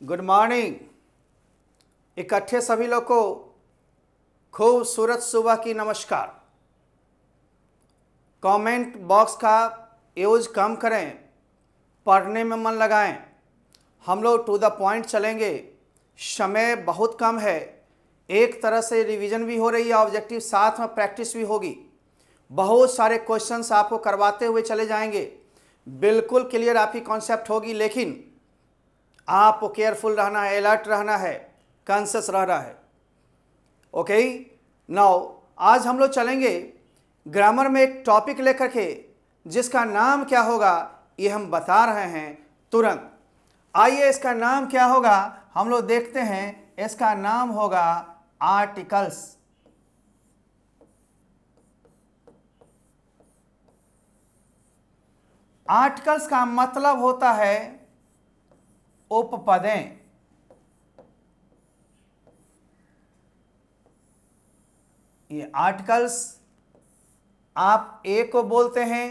Good morning. इकट्ठे सभी लोग को खूबसूरत सुबह की नमस्कार। कमेंट बॉक्स का यूज कम करें, पढ़ने में मन लगाएं। हम लोग टू द पॉइंट चलेंगे, समय बहुत कम है। एक तरह से रिवीजन भी हो रही है, ऑब्जेक्टिव साथ में प्रैक्टिस भी होगी। बहुत सारे क्वेश्चंस आपको करवाते हुए चले जाएंगे। बिल्कुल क्लियर आपकी कॉन्सेप्ट होगी, लेकिन आपको केयरफुल रहना है, अलर्ट रहना है, कॉन्शियस रहना है। ओके, नाउ आज हम लोग चलेंगे ग्रामर में एक टॉपिक लेकर के, जिसका नाम क्या होगा ये हम बता रहे हैं तुरंत। आइए इसका नाम क्या होगा हम लोग देखते हैं। इसका नाम होगा आर्टिकल्स। आर्टिकल्स का मतलब होता है उपपदें। ये आर्टिकल्स आप ए को बोलते हैं,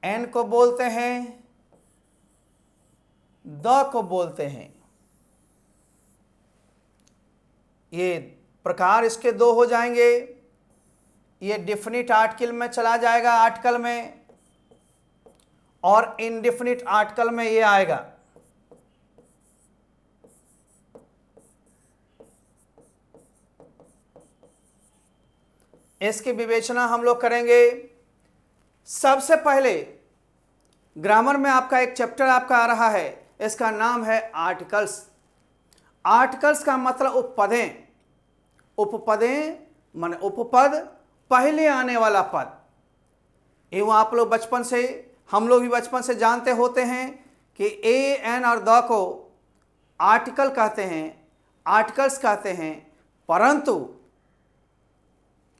एन को बोलते हैं, द को बोलते हैं। ये प्रकार इसके दो हो जाएंगे। ये डिफिनिट आर्टिकल में चला जाएगा आर्टिकल में, और इनडिफिनिट आर्टिकल में ये आएगा। इसकी विवेचना हम लोग करेंगे। सबसे पहले ग्रामर में आपका एक चैप्टर आपका आ रहा है, इसका नाम है आर्टिकल्स। आर्टिकल्स का मतलब उपपदें। उपपदें माने उपपद, पहले आने वाला पद। एवं आप लोग बचपन से, हम लोग भी बचपन से जानते होते हैं कि ए, एन और द को आर्टिकल कहते हैं, आर्टिकल्स कहते हैं। परंतु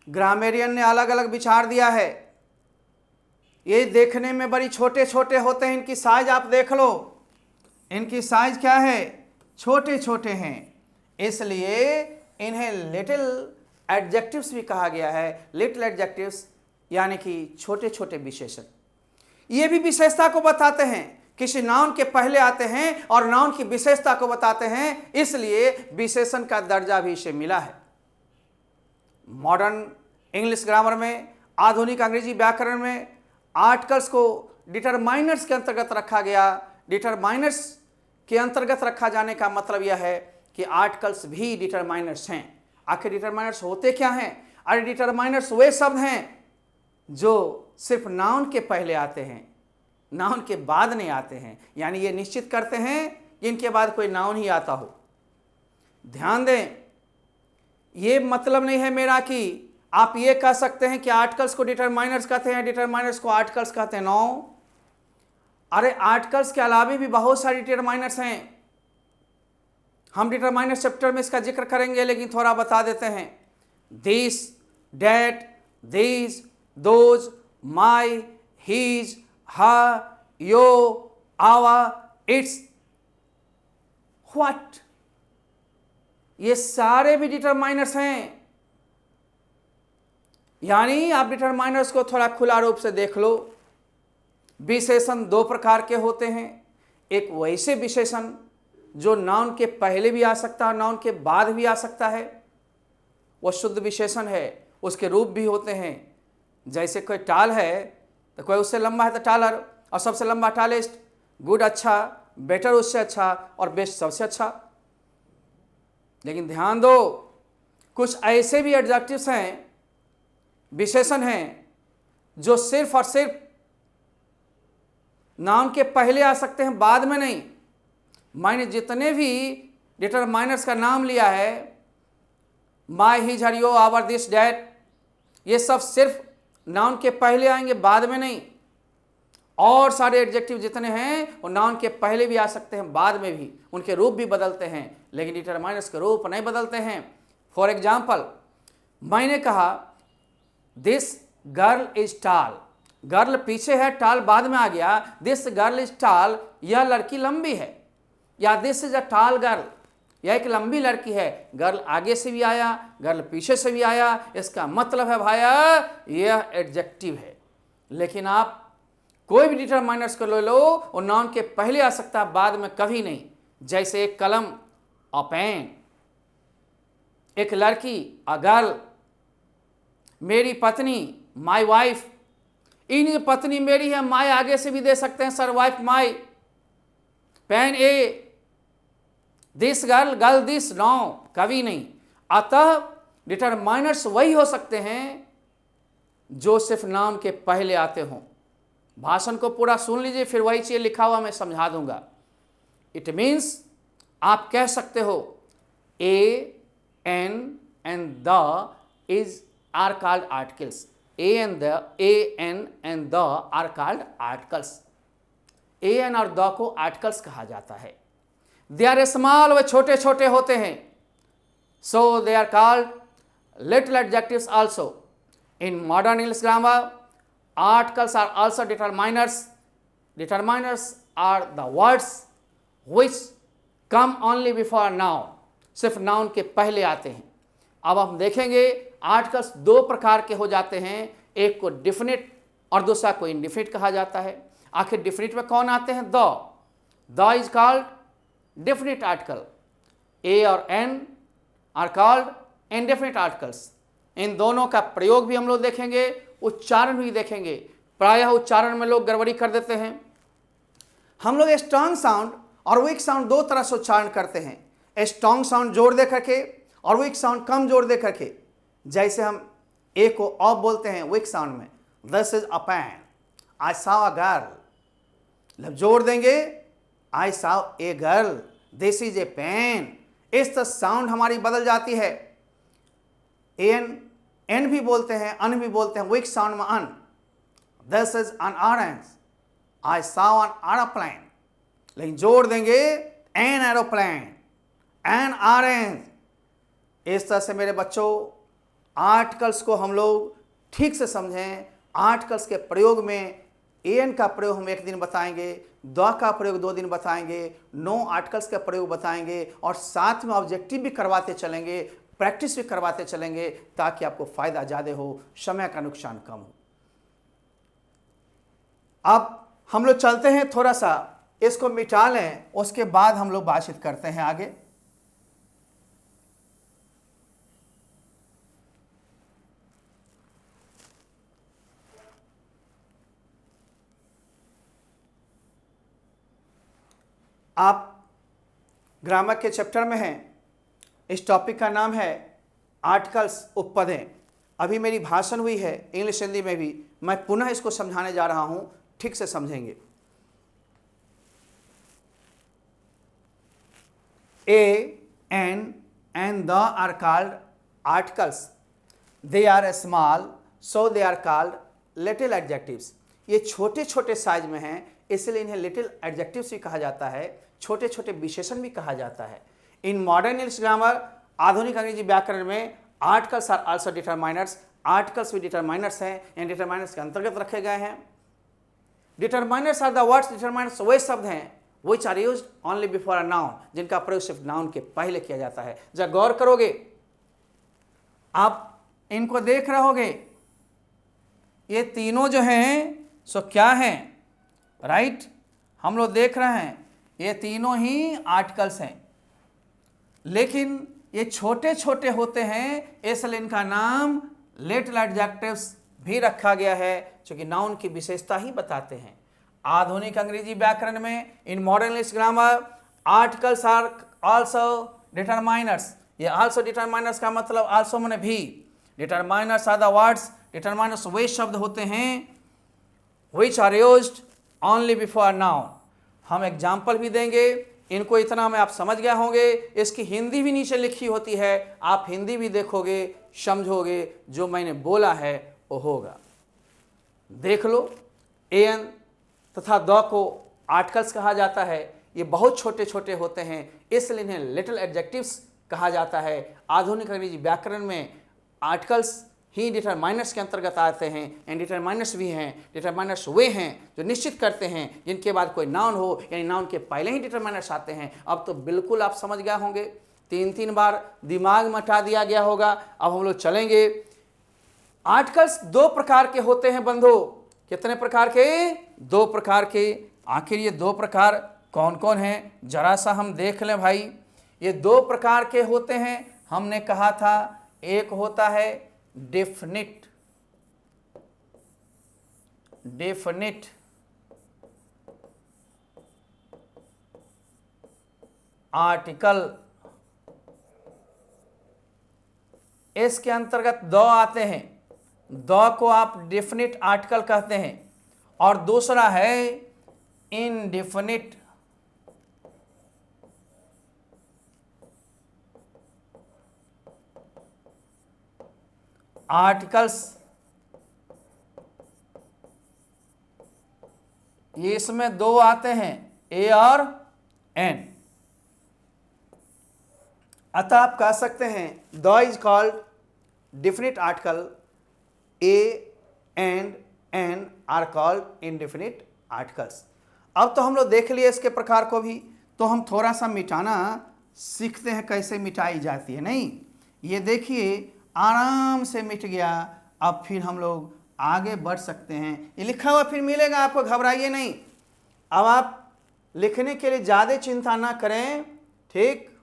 ग्रामेरियन ने अलग अलग विचार दिया है। ये देखने में बड़ी छोटे छोटे होते हैं, इनकी साइज आप देख लो, इनकी साइज क्या है, छोटे छोटे हैं। इसलिए इन्हें लिटिल एडजेक्टिव्स भी कहा गया है। लिटिल एडजेक्टिव्स यानी कि छोटे छोटे विशेषण। ये भी विशेषता को बताते हैं, किसी नाउन के पहले आते हैं और नाउन की विशेषता को बताते हैं, इसलिए विशेषण का दर्जा भी इसे मिला है। मॉडर्न इंग्लिश ग्रामर में, आधुनिक अंग्रेजी व्याकरण में आर्टिकल्स को डिटरमाइनर्स के अंतर्गत रखा गया। डिटरमाइनर्स के अंतर्गत रखा जाने का मतलब यह है कि आर्टिकल्स भी डिटरमाइनर्स हैं। आखिर डिटरमाइनर्स होते क्या हैं? अरे डिटरमाइनर्स वे शब्द हैं जो सिर्फ नाउन के पहले आते हैं, नाउन के बाद नहीं आते हैं। यानी ये निश्चित करते हैं कि इनके बाद कोई नाउन ही आता हो। ध्यान दें, ये मतलब नहीं है मेरा कि आप ये कह सकते हैं कि आर्टिकल्स को डिटरमाइनर्स कहते हैं, डिटरमाइनर्स को आर्टिकल्स कहते हैं। नो, अरे आर्टिकल्स के अलावा भी बहुत सारी डिटरमाइनर्स हैं। हम डिटरमाइनर्स चैप्टर में इसका जिक्र करेंगे, लेकिन थोड़ा बता देते हैं। This, that, this, those, my, his, her, your, our, it's, what, ये सारे भी डिटरमाइनर्स हैं। यानी आप डिटरमाइनर्स को थोड़ा खुला रूप से देख लो। विशेषण दो प्रकार के होते हैं। एक वैसे विशेषण जो नाउन के पहले भी आ सकता है, नाउन के बाद भी आ सकता है, वह शुद्ध विशेषण है। उसके रूप भी होते हैं। जैसे कोई टाल है तो कोई उससे लंबा है तो टालर, और सबसे लंबा टालेस्ट, गुड अच्छा, बेटर उससे अच्छा, और बेस्ट सबसे अच्छा। लेकिन ध्यान दो, कुछ ऐसे भी एडजेक्टिव्स हैं, विशेषण हैं, जो सिर्फ और सिर्फ नाउन के पहले आ सकते हैं, बाद में नहीं। मैंने जितने भी डिटरमाइनर्स का नाम लिया है, my, his, her, your, our, this, that, ये सब सिर्फ नाउन के पहले आएंगे, बाद में नहीं। और सारे एडजेक्टिव जितने हैं वो नाउन के पहले भी आ सकते हैं, बाद में भी। उनके रूप भी बदलते हैं, लेकिन डिटरमाइनर्स के रूप नहीं बदलते हैं। फॉर एग्जाम्पल, मैंने कहा दिस गर्ल इज टाल। गर्ल पीछे है, टाल बाद में आ गया। दिस गर्ल इज टाल, यह लड़की लंबी है। या दिस इज अ टाल गर्ल, यह एक लंबी लड़की है। गर्ल आगे से भी आया, गर्ल पीछे से भी आया। इसका मतलब है भाया यह एडजेक्टिव है। लेकिन आप कोई भी डिटरमाइनर्स को ले लो, वो नाउन के पहले आ सकता है, बाद में कभी नहीं। जैसे एक कलम, अ पेन, एक लड़की, अ गर्ल, मेरी पत्नी, माई वाइफ। इन पत्नी मेरी है, माई आगे से भी दे सकते हैं sir, wife my. Pen a, this girl, girl this, no कभी नहीं। अतः डिटरमाइनर्स वही हो सकते हैं जो सिर्फ नाउन के पहले आते हों। भाषण को पूरा सुन लीजिए, फिर वही चीज लिखा हुआ मैं समझा दूंगा। इट मीन्स आप कह सकते हो a, an and the is are called articles. A and the, a an and the are called articles. A an और द को आर्टिकल्स कहा जाता है। दे आर स्मॉल, वे छोटे छोटे होते हैं। So they are called little adjectives also. In modern English grammar, articles are also determiners. Determiners are the words which come only before noun, सिर्फ noun के पहले आते हैं। अब हम देखेंगे आर्टिकल्स दो प्रकार के हो जाते हैं, एक को डिफिनिट और दूसरा को इनडिफिनिट कहा जाता है। आखिर डिफिनिट में कौन आते हैं? The is called definite article. A और an are called indefinite articles. इन दोनों का प्रयोग भी हम लोग देखेंगे, उच्चारण भी देखेंगे। प्रायः उच्चारण में लोग गड़बड़ी कर देते हैं। हम लोग स्ट्रांग साउंड और वीक साउंड दो तरह से उच्चारण करते हैं। स्ट्रांग साउंड जोर दे करके और वीक साउंड कम जोर दे करके। जैसे हम ए को ऑफ बोलते हैं वीक साउंड में, this is a pen, I saw a girl. जब जोर देंगे, I saw a girl, this is a pen. इस तरह साउंड हमारी बदल जाती है। एन भी बोलते हैं, अन भी बोलते हैं, वीक साउंड में an. This is an orange, I saw an aeroplane. लेकिन जोड़ देंगे एन एरोप्लेन, एन ऑरेंज। इस तरह से मेरे बच्चों आर्टिकल्स को हम लोग ठीक से समझें। आर्टिकल्स के प्रयोग में एन का प्रयोग हम एक दिन बताएंगे, द का प्रयोग 2 दिन बताएंगे, नो आर्टिकल्स का प्रयोग बताएंगे और साथ में ऑब्जेक्टिव भी करवाते चलेंगे, प्रैक्टिस भी करवाते चलेंगे, ताकि आपको फायदा ज़्यादा हो, समय का नुकसान कम हो। अब हम लोग चलते हैं, थोड़ा सा इसको मिटा लें, उसके बाद हम लोग बातचीत करते हैं आगे। आप ग्रामर के चैप्टर में हैं। इस टॉपिक का नाम है आर्टिकल्स, उपपदें। अभी मेरी भाषण हुई है इंग्लिश हिंदी में भी, मैं पुनः इसको समझाने जा रहा हूं, ठीक से समझेंगे। A, an and the are called articles. They are small, so they are called little adjectives. ये छोटे छोटे साइज में हैं, इसलिए इन्हें लिटिल एडजेक्टिव्स भी कहा जाता है, छोटे छोटे विशेषण भी कहा जाता है। इन मॉडर्न इंग्लिश ग्रामर, आधुनिक अंग्रेजी व्याकरण में, articles are also determiners. Articles भी डिटरमाइनर्स हैं, इन डिटरमाइनर्स के अंतर्गत रखे गए हैं। Determiners are the words, determiners वे शब्द हैं which are used only before a noun, जिनका प्रयोग सिर्फ नाउन के पहले किया जाता है। जब गौर करोगे, आप इनको देख रहे होगे, ये तीनों जो हैं सो क्या हैं? राइट, हम लोग देख रहे हैं ये तीनों ही आर्टिकल्स हैं, लेकिन ये छोटे छोटे होते हैं, इसलिए इनका नाम लिटिल एडजेक्टिव्स भी रखा गया है, क्योंकि नाउन की विशेषता ही बताते हैं। आधुनिक अंग्रेजी व्याकरण में, in modern English grammar, articles are also determiners. ये आल्सो डिटरमाइनर्स का मतलब आल्सो माने भी। Determiners are the words, determiners वे शब्द होते हैं which are used only before noun। हम एग्जाम्पल भी देंगे, इनको इतना में आप समझ गए होंगे। इसकी हिंदी भी नीचे लिखी होती है, आप हिंदी भी देखोगे, समझोगे, जो मैंने बोला है वो होगा। देख लो, एन तथा द को आर्टिकल्स कहा जाता है। ये बहुत छोटे छोटे होते हैं, इसलिए इन्हें लिटिल एडजेक्टिव्स कहा जाता है। आधुनिक अंग्रेजी व्याकरण में आर्टिकल्स ही डिटरमाइनर्स के अंतर्गत आते हैं, एंड डिटरमाइनर्स भी हैं। डिटरमाइनर्स वे हैं जो निश्चित करते हैं, जिनके बाद कोई नाउन हो, यानी नाउन के पहले ही डिटरमाइनर्स आते हैं। अब तो बिल्कुल आप समझ गए होंगे, 3 बार दिमाग में हटा दिया गया होगा। अब हम लोग चलेंगे। आर्टिकल्स 2 प्रकार के होते हैं बंधु। कितने प्रकार के? दो प्रकार के। आखिर ये दो प्रकार कौन कौन हैं, जरा सा हम देख लें भाई। ये दो प्रकार के होते हैं, हमने कहा था एक होता है डेफिनिट आर्टिकल, इसके अंतर्गत दो आते हैं, दो को आप डेफिनिट आर्टिकल कहते हैं। और दूसरा है इनडेफिनिट आर्टिकल्स। ये इसमें दो आते हैं, ए और एन। अतः आप कह सकते हैं the is called definite article, a and an are called indefinite articles. अब तो हम लोग देख लिए इसके प्रकार को भी, तो हम थोड़ा सा मिटाना सीखते हैं कैसे मिटाई जाती है। नहीं, ये देखिए आराम से मिट गया। अब फिर हम लोग आगे बढ़ सकते हैं। ये लिखा हुआ फिर मिलेगा आपको, घबराइए नहीं। अब आप लिखने के लिए ज़्यादा चिंता ना करें, ठीक।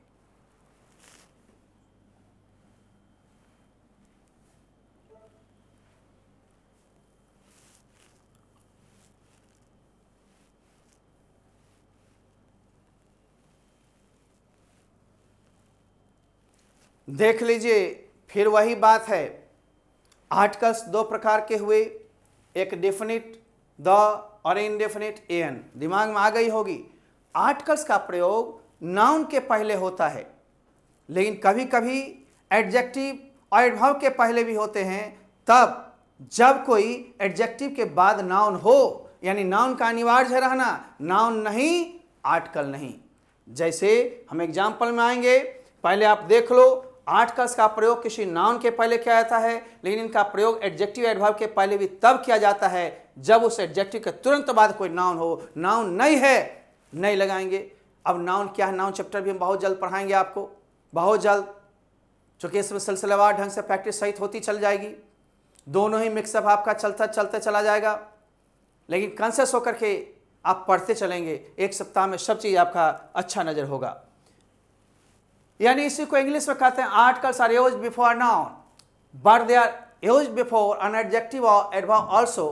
देख लीजिए, फिर वही बात है। आर्टिकल्स दो प्रकार के हुए, एक डेफिनिट द और इनडेफिनिट एन। दिमाग में आ गई होगी। आर्टिकल्स का प्रयोग नाउन के पहले होता है, लेकिन कभी कभी एडजेक्टिव और एडवर्ब के पहले भी होते हैं। तब जब कोई एडजेक्टिव के बाद नाउन हो, यानी नाउन का अनिवार्य रहना, नाउन नहीं आर्टिकल नहीं। जैसे हम एग्जाम्पल में आएंगे, पहले आप देख लो। आर्टिकल्स का प्रयोग किसी नाउन के पहले किया जाता है, लेकिन इनका प्रयोग एडजेक्टिव एडवर्ब के पहले भी तब किया जाता है जब उस एडजेक्टिव के तुरंत बाद कोई नाउन हो। नाउन नहीं है, नहीं लगाएंगे। अब नाउन क्या है, नाउन चैप्टर भी हम बहुत जल्द पढ़ाएंगे आपको, बहुत जल्द, चूंकि इसमें सिलसिलेवार ढंग से प्रैक्टिस सहित होती चल जाएगी। दोनों ही मिक्सअप आपका चलते चला जाएगा, लेकिन कॉन्शियस होकर के आप पढ़ते चलेंगे। एक सप्ताह में सब चीज़ आपका अच्छा नजर होगा। यानी इसी को इंग्लिश में कहते हैं articles are used before noun but they are used before an adjective और adverb also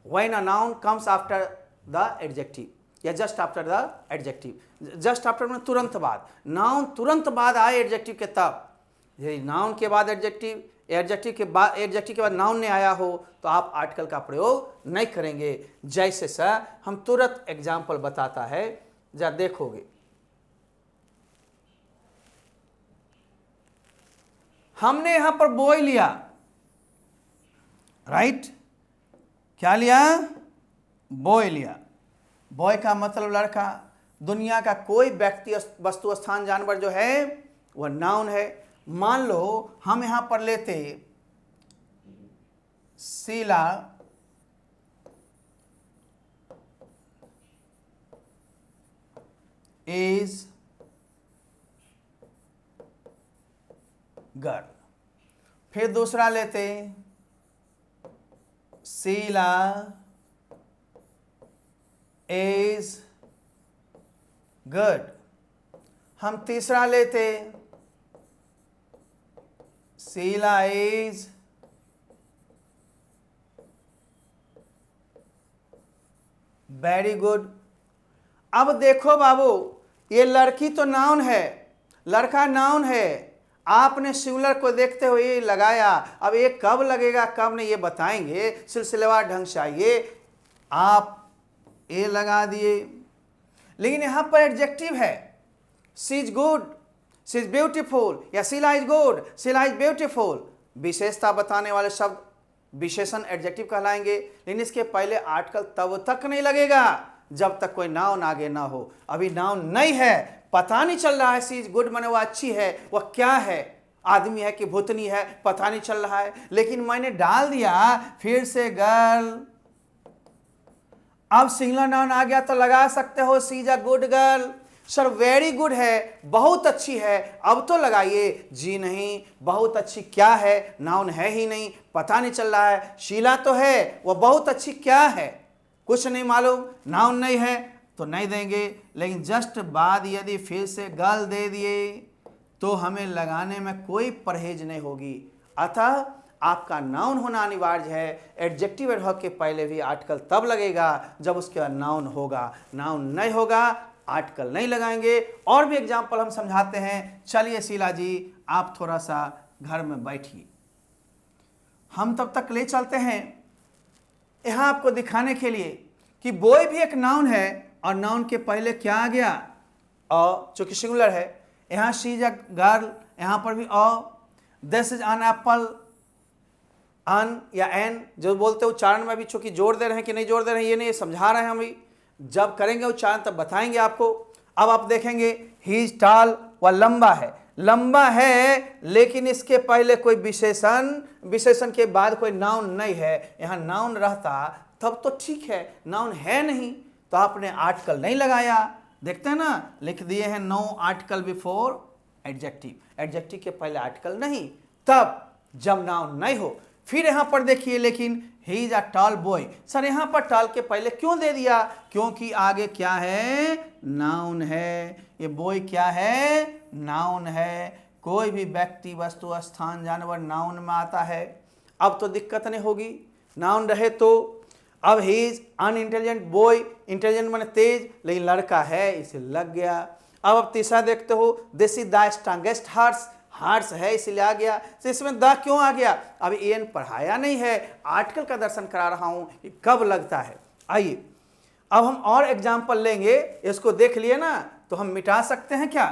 when a noun comes after the adjective या just after the adjective. Just after में तुरंत बाद, नाउन तुरंत बाद आए एडजेक्टिव के तब। यदि नाउन के बाद एडजेक्टिव, एडजेक्टिव के बाद नाउन ने आया हो तो आप आर्टिकल का प्रयोग नहीं करेंगे। जैसे सर हम तुरंत एग्जाम्पल बताता है, जा देखोगे। हमने यहां पर बॉय लिया, राइट, क्या लिया, बॉय लिया। बॉय का मतलब लड़का। दुनिया का कोई व्यक्ति वस्तु स्थान जानवर जो है वह नाउन है। मान लो हम यहां पर लेते शीला इज गर्ल। फिर दूसरा लेते शीला इज गुड। हम तीसरा लेते शीला इज वेरी गुड। अब देखो बाबू, ये लड़की तो नाउन है, लड़का नाउन है। आपने सिंगुलर को देखते हुए ये लगाया। अब ये कब लगेगा कब नहीं ये बताएंगे, सिलसिलेवार ढंग से आइए। आप ये लगा दिए, लेकिन यहां पर एडजेक्टिव है, she is good, she is beautiful, या Sheela is good, Sheela is beautiful. विशेषता बताने वाले शब्द विशेषण एडजेक्टिव कहलाएंगे, लेकिन इसके पहले आर्टिकल तब तक नहीं लगेगा जब तक कोई नाउन आगे ना हो। अभी नाउन नहीं है, पता नहीं चल रहा है शी इज गुड माने वह अच्छी है, वह क्या है, आदमी है कि भूतनी है, पता नहीं चल रहा है। लेकिन मैंने डाल दिया फिर से गर्ल। अब सिंगुलर नाउन आ गया तो लगा सकते हो she is a good girl. Sir very good है, बहुत अच्छी है, अब तो लगाइए। जी नहीं, बहुत अच्छी क्या है, नाउन है ही नहीं, पता नहीं चल रहा है। शीला तो है, वह बहुत अच्छी क्या है, कुछ नहीं मालूम, नाउन नहीं है तो नहीं देंगे। लेकिन जस्ट बाद यदि फिर से गर्ल दे दिए तो हमें लगाने में कोई परहेज नहीं होगी। अतः आपका नाउन होना अनिवार्य है। एडजेक्टिव एडवर्ब के पहले भी आर्टिकल तब लगेगा जब उसके बाद नाउन होगा। नाउन नहीं होगा आर्टिकल नहीं लगाएंगे। और भी एग्जाम्पल हम समझाते हैं। चलिए शीला जी आप थोड़ा सा घर में बैठिए, हम तब तक ले चलते हैं यहां आपको दिखाने के लिए कि बॉय भी एक नाउन है और नाउन के पहले क्या आ गया, अ, जो कि सिंगुलर है। यहां शी इज अ गर्ल, यहां पर भी अ। दिस इज एन एप्पल, अन या एन जो बोलते हैं उच्चारण में भी चूंकि जोड़ दे रहे हैं कि नहीं जोड़ दे रहे हैं ये नहीं समझा रहे हैं हम भी, जब करेंगे उच्चारण तब बताएंगे आपको। अब आप देखेंगे ही इज टॉल, वह लंबा है, लंबा है लेकिन इसके पहले कोई विशेषण, विशेषण के बाद कोई नाउन नहीं है। यहां नाउन रहता तब तो ठीक है, नाउन है नहीं तो आपने आर्टिकल नहीं लगाया। देखते हैं ना, लिख दिए हैं no article before adjective, adjective के पहले आर्टिकल नहीं, तब जब नाउन नहीं हो। फिर यहां पर देखिए, लेकिन he is a tall boy, sir यहां पर टॉल के पहले क्यों दे दिया, क्योंकि आगे क्या है, नाउन है। ये बॉय क्या है, नाउन है। कोई भी व्यक्ति वस्तु स्थान जानवर नाउन में आता है। अब तो दिक्कत नहीं होगी, नाउन रहे तो। अब he is unintelligent boy, intelligent माने तेज, लेकिन लड़का है इसे लग गया। अब तीसरा देखते हो, this is the strongest horse, horse है इसलिए आ गया। तो इसमें द क्यों आ गया, अब एन पढ़ाया नहीं है, आर्टिकल का दर्शन करा रहा हूं कि कब लगता है। आइए अब हम और एग्जाम्पल लेंगे, इसको देख लिए ना तो हम मिटा सकते हैं क्या।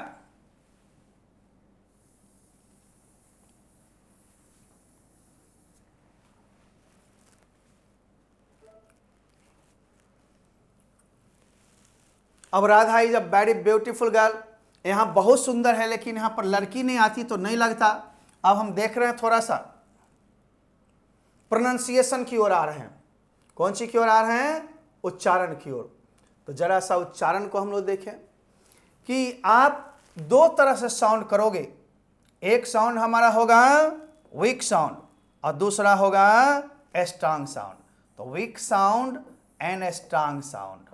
अब Radha is a very beautiful girl, यहां बहुत सुंदर है लेकिन यहां पर लड़की नहीं आती तो नहीं लगता। अब हम देख रहे हैं थोड़ा सा प्रोनाउंसिएशन की ओर आ रहे हैं। कौन सी की ओर आ रहे हैं, उच्चारण की ओर। तो जरा सा उच्चारण को हम लोग देखें कि आप दो तरह से साउंड करोगे। एक साउंड हमारा होगा वीक साउंड और दूसरा होगा स्ट्रांग साउंड। तो weak sound and strong sound.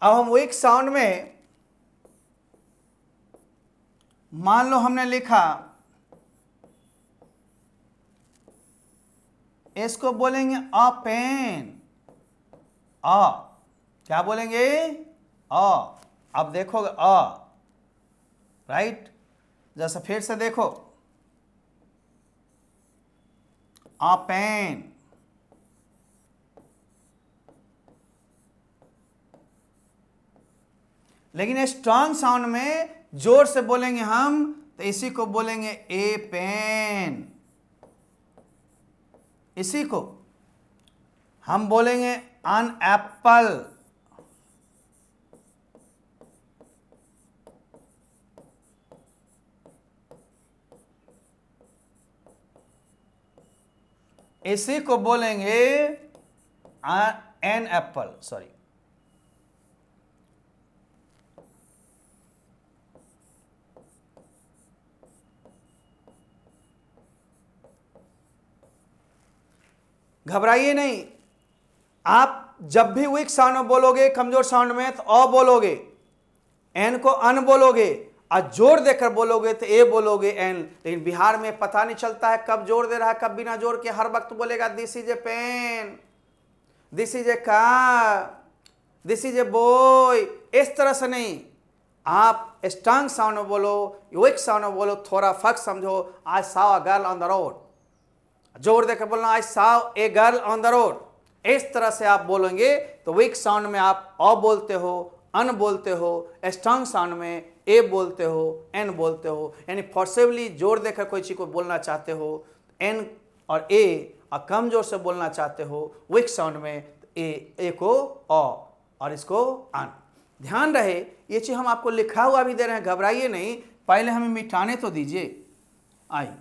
अब हम वीक साउंड में मान लो हमने लिखा, इसको बोलेंगे अ पेन, अ क्या बोलेंगे, अ। अब देखोगे अ, राइट। जैसे फिर से देखो, अ पेन, लेकिन स्ट्रांग साउंड में जोर से बोलेंगे हम तो इसी को बोलेंगे ए पेन। इसी को हम बोलेंगे अन एप्पल। इसी को बोलेंगे एन एप्पल, सॉरी। घबराइए नहीं, आप जब भी वीक साउंड में बोलोगे, कमजोर साउंड में तो अ बोलोगे, एन को अन बोलोगे, और जोर देकर बोलोगे तो ए बोलोगे एन। लेकिन बिहार में पता नहीं चलता है कब जोर दे रहा है कब बिना जोर के। हर वक्त बोलेगा this is a pen, this is a car, this is a boy. इस तरह से नहीं, आप स्ट्रांग साउंड में बोलो, वीक साउंड में बोलो, थोड़ा फर्क समझो। आई saw a girl on the road, जोर देकर बोलना आई saw a girl on the road. इस तरह से आप बोलेंगे तो वीक साउंड में आप अ बोलते हो, अन बोलते हो, स्ट्रांग साउंड में ए बोलते हो, एन बोलते हो। यानी फोर्सेबली जोर देकर कोई चीज को बोलना चाहते हो एन और ए, और कम जोर से बोलना चाहते हो वीक साउंड में ए को अ और इसको अन। ध्यान रहे ये चीज हम आपको लिखा हुआ भी दे रहे हैं, घबराइए नहीं, पहले हमें मिटाने तो दीजिए। आइए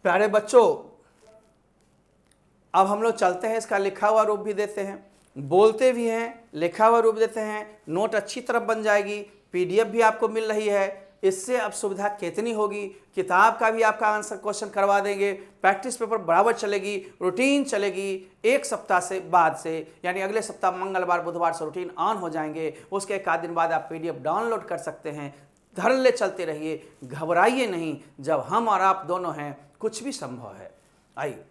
प्यारे बच्चों, अब हम लोग चलते हैं, इसका लिखा हुआ रूप भी देते हैं, बोलते भी हैं, लिखा हुआ रूप देते हैं, नोट अच्छी तरह बन जाएगी, पीडीएफ भी आपको मिल रही है। इससे अब सुविधा कितनी होगी, किताब का भी आपका आंसर क्वेश्चन करवा देंगे, प्रैक्टिस पेपर बराबर चलेगी, रूटीन चलेगी। एक सप्ताह से बाद से यानी अगले सप्ताह मंगलवार बुधवार से रूटीन ऑन हो जाएंगे। उसके एक आध दिन बाद आप पीडीएफ डाउनलोड कर सकते हैं। धरले चलते रहिए, घबराइए नहीं, जब हम और आप दोनों हैं कुछ भी संभव है। आइए,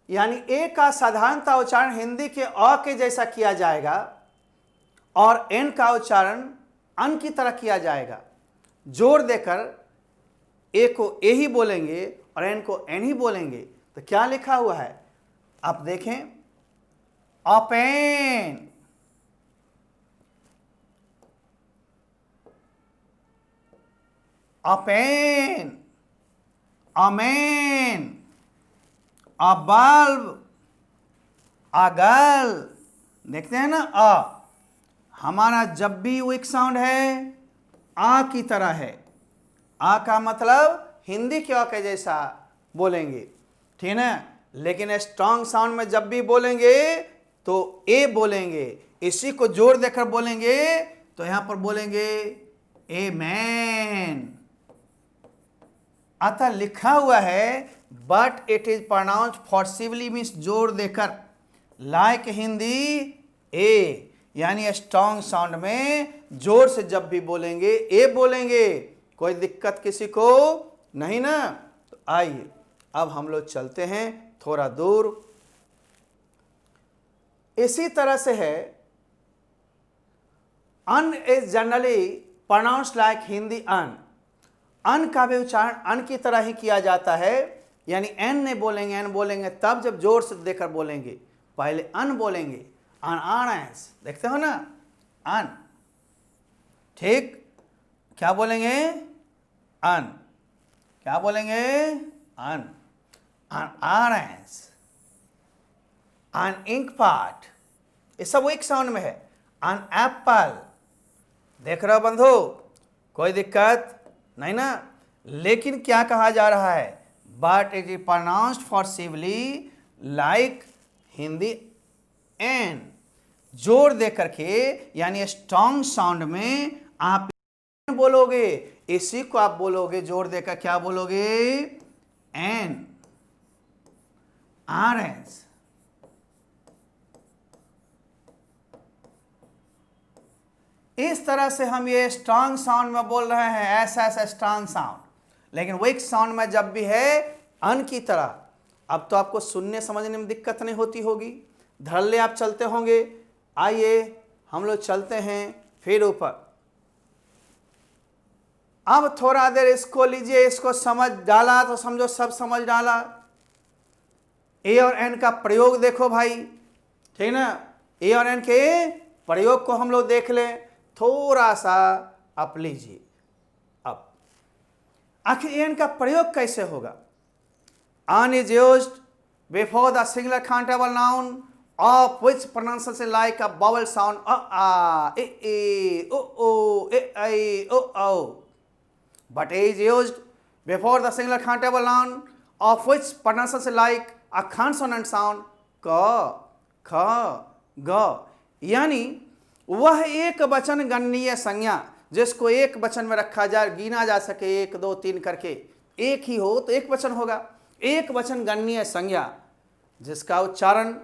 यानी ए का साधारणतः उच्चारण हिंदी के अ के जैसा किया जाएगा और एन का उच्चारण अन की तरह किया जाएगा। जोर देकर ए को ए ही बोलेंगे और एन को एन ही बोलेंगे। तो क्या लिखा हुआ है आप देखें, ओपन, ओपन, अमेन, अ बल्ब, अगल। देखते हैं ना, अ हमारा जब भी वीक साउंड है आ की तरह है। आ का मतलब हिंदी के अ के जैसा बोलेंगे, ठीक है। लेकिन स्ट्रॉन्ग साउंड में जब भी बोलेंगे तो ए बोलेंगे। इसी को जोर देकर बोलेंगे तो यहां पर बोलेंगे आमेन। अतः लिखा हुआ है but it is pronounced forcibly, means जोर देकर, लाइक हिंदी ए, यानी स्ट्रॉन्ग साउंड में जोर से जब भी बोलेंगे ए बोलेंगे। कोई दिक्कत किसी को नहीं ना। तो आइए अब हम लोग चलते हैं थोड़ा दूर। इसी तरह से है, an is generally pronounced like Hindi an. An का भी उच्चारण अन की तरह ही किया जाता है, यानी एन नहीं बोलेंगे, एन बोलेंगे तब जब जोर से देकर बोलेंगे। पहले अन बोलेंगे, अन आनस, देखते हो ना, अन, ठीक। क्या बोलेंगे, अन, क्या बोलेंगे, अन, अन आनस, अन इंक पार्ट, ये सब एक साउंड में है। अन एप्पल, देख रहे हो बंधु, कोई दिक्कत नहीं ना। लेकिन क्या कहा जा रहा है, but it is pronounced forcibly like Hindi N, जोर दे करके, यानी स्ट्रॉन्ग साउंड में आप बोलोगे, इसी को आप बोलोगे जोर देकर, क्या बोलोगे, एन, ऑरेंज। इस तरह से हम ये स्ट्रॉन्ग साउंड में बोल रहे हैं, ऐसा ऐसा स्ट्रॉन्ग साउंड। लेकिन वीक साउंड में जब भी है अन की तरह। अब तो आपको सुनने समझने में दिक्कत नहीं होती होगी, धड़ल्ले आप चलते होंगे। आइए हम लोग चलते हैं फिर ऊपर। अब थोड़ा देर इसको लीजिए, इसको समझ डाला तो समझो सब समझ डाला। ए और एन का प्रयोग देखो भाई, ठीक ना। ए और एन के प्रयोग को हम लोग देख लें, थोड़ा सा आप लीजिए। अब आखिर एन का प्रयोग कैसे होगा। An is used before the singular countable noun of which pronunciation like a vowel sound a, e, o, e, I, o. But is used before the singular countable noun of which pronunciation like a consonant sound क, ख, ग। यानी वह एक वचन गणनीय संज्ञा जिसको एक वचन में रखा जाए, गिना जा सके 1 2 3 करके, एक ही हो तो एक वचन होगा। एक वचन गणनीय संज्ञा जिसका उच्चारण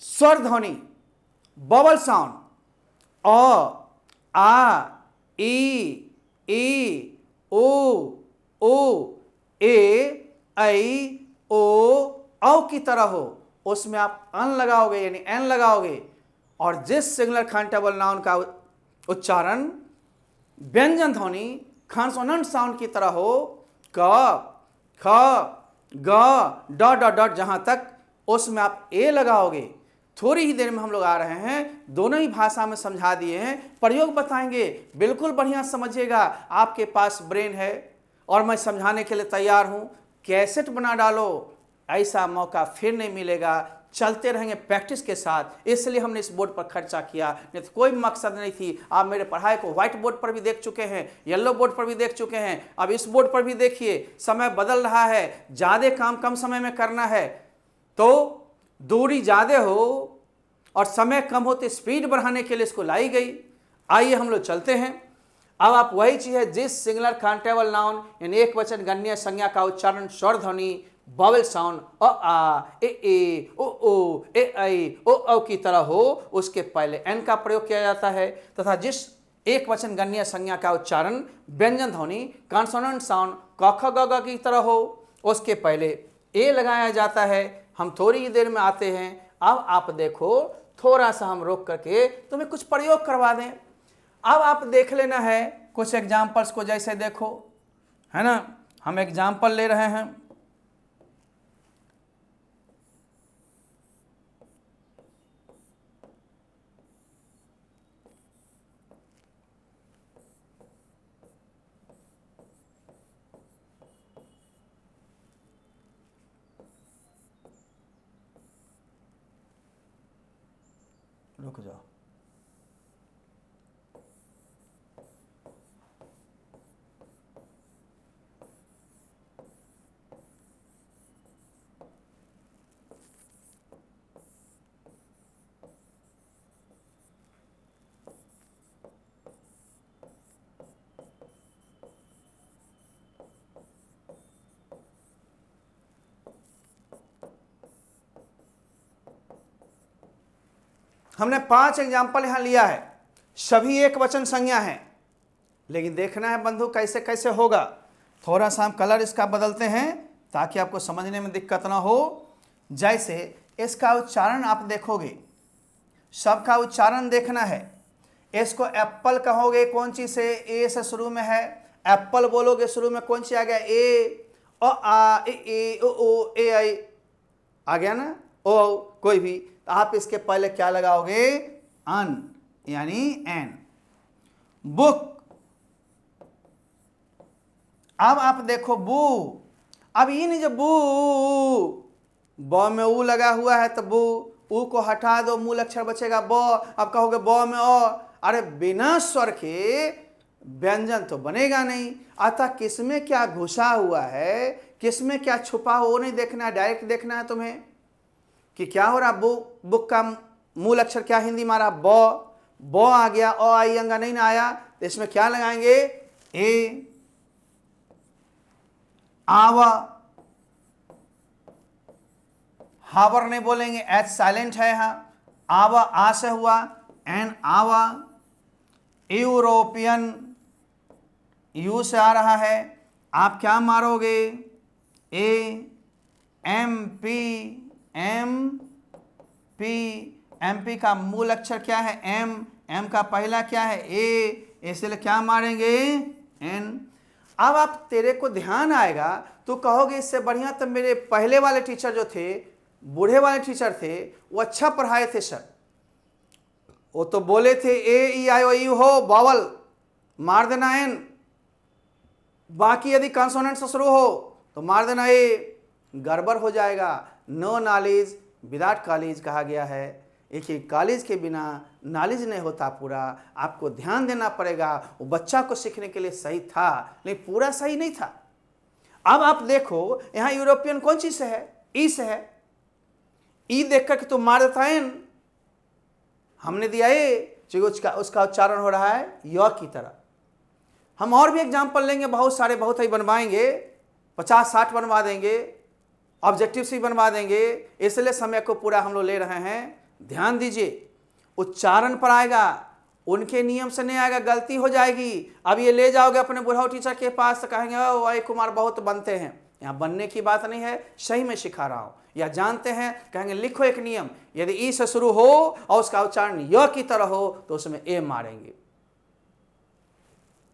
स्वर ध्वनि, बबल साउंड, अ, आ, ई, ओ, ए, ऐ, औ की तरह हो, उसमें आप अन लगाओगे यानी एन लगाओगे। और जिस सिंगुलर काउंटेबल नाउन का उच्चारण व्यंजन ध्वनि कॉन्सोनेंट साउंड की तरह हो, क, ख, ग, डॉट डॉट डॉट, जहां तक, उसमें आप ए लगाओगे। थोड़ी ही देर में हम लोग आ रहे हैं, दोनों ही भाषा में समझा दिए हैं, प्रयोग बताएंगे, बिल्कुल बढ़िया समझिएगा। आपके पास ब्रेन है और मैं समझाने के लिए तैयार हूं। कैसेट बना डालो, ऐसा मौका फिर नहीं मिलेगा। चलते रहेंगे प्रैक्टिस के साथ, इसलिए हमने इस बोर्ड पर खर्चा किया, नहीं तो कोई मकसद नहीं थी। आप मेरे पढ़ाई को व्हाइट बोर्ड पर भी देख चुके हैं, येलो बोर्ड पर भी देख चुके हैं, अब इस बोर्ड पर भी देखिए। समय बदल रहा है, ज़्यादा काम कम समय में करना है, तो दूरी ज़्यादा हो और समय कम हो तो स्पीड बढ़ाने के लिए इसको लाई गई। आइए हम लोग चलते हैं। अब आप वही चीज़ है, जिस सिंगुलर काउंटेबल नाउन यानी एक वचन गणनीय संज्ञा का उच्चारण स्वर ध्वनि वॉवेल साउंड अ आ ए ओ ए आई ओ औ की तरह हो, उसके पहले एन का प्रयोग किया जाता है, तथा जिस एक वचन गणनीय संज्ञा का उच्चारण व्यंजन ध्वनि कॉन्सोनेंट साउंड क ख ग घ की तरह हो, उसके पहले ए लगाया जाता है। हम थोड़ी ही देर में आते हैं। अब आप देखो, थोड़ा सा हम रोक करके तुम्हें कुछ प्रयोग करवा दें। अब आप देख लेना है कुछ एग्जाम्पल्स को, जैसे देखो, है ना, हम एग्जाम्पल ले रहे हैं। रुक जाओ। हमने 5 एग्जाम्पल यहां लिया है, सभी एक वचन संज्ञा है, लेकिन देखना है बंधु कैसे कैसे होगा। थोड़ा सा हम कलर इसका बदलते हैं ताकि आपको समझने में दिक्कत ना हो। जैसे इसका उच्चारण आप देखोगे, सबका उच्चारण देखना है। इसको एप्पल कहोगे, कौन चीज से? ए से शुरू में है, एप्पल बोलोगे, शुरू में कौन सी आ गया? ए। ओ आ ए ओ ए आई आ गया ना, ओ कोई भी। आप इसके पहले क्या लगाओगे? अन यानी एन। बुक, अब आप देखो बू, अब ये नहीं जो बू, ब में ऊ लगा हुआ है तो बू, ऊ को हटा दो, मूल अक्षर बचेगा ब। अब कहोगे ब में ओ, अरे बिना स्वर के व्यंजन तो बनेगा नहीं। अतः किसमें क्या घुसा हुआ है, किसमें क्या छुपा हो, वो नहीं देखना है, डायरेक्ट देखना है तुम्हें कि क्या हो रहा। बुक का मूल अक्षर क्या हिंदी मारा? ब आ गया, ओ आई अंगा नहीं ना आया, तो इसमें क्या लगाएंगे? ए। आवा, हावर नहीं बोलेंगे, एच साइलेंट है यहां। आवा आ से हुआ, एन आवा। यूरोपियन, यू से आ रहा है, आप क्या मारोगे? A. M P, M P, M P का मूल अक्षर क्या है? एम। एम का पहला क्या है? ए, इसलिए क्या मारेंगे? एन। अब आप तेरे को ध्यान आएगा तो कहोगे इससे बढ़िया तो मेरे पहले वाले टीचर जो थे, बूढ़े वाले टीचर थे, वो अच्छा पढ़ाए थे सर। वो तो बोले थे ए ई आई ओ यू हो बावल, मार देना एन। बाकी यदि कॉन्सोनेंट से शुरू हो तो मार देना ए। गड़बड़ हो जाएगा। नो नॉलेज विदाउट कॉलेज कहा गया है। एक ही कॉलेज के बिना नॉलेज नहीं होता पूरा। आपको ध्यान देना पड़ेगा। वो बच्चा को सीखने के लिए सही था, लेकिन पूरा सही नहीं था। अब आप देखो यहां यूरोपियन कौन चीज से है? ई से है। ई देख कर तुम मार देता एन, हमने दिया ए, उसका उच्चारण हो रहा है य की तरह। हम और भी एग्जाम्पल लेंगे, बहुत सारे, बहुत ही बनवाएंगे, 50-60 बनवा देंगे, ऑब्जेक्टिव्स भी बनवा देंगे, इसलिए समय को पूरा हम लोग ले रहे हैं। ध्यान दीजिए, उच्चारण पर आएगा, उनके नियम से नहीं आएगा, गलती हो जाएगी। अब ये ले जाओगे अपने बुढ़ाऊ टीचर के पास तो कहेंगे ओ वाई कुमार बहुत बनते हैं। यहाँ बनने की बात नहीं है, सही में सिखा रहा हूं, या जानते हैं, कहेंगे लिखो एक नियम, यदि ई से शुरू हो और उसका उच्चारण य की तरह हो तो उसमें ए मारेंगे।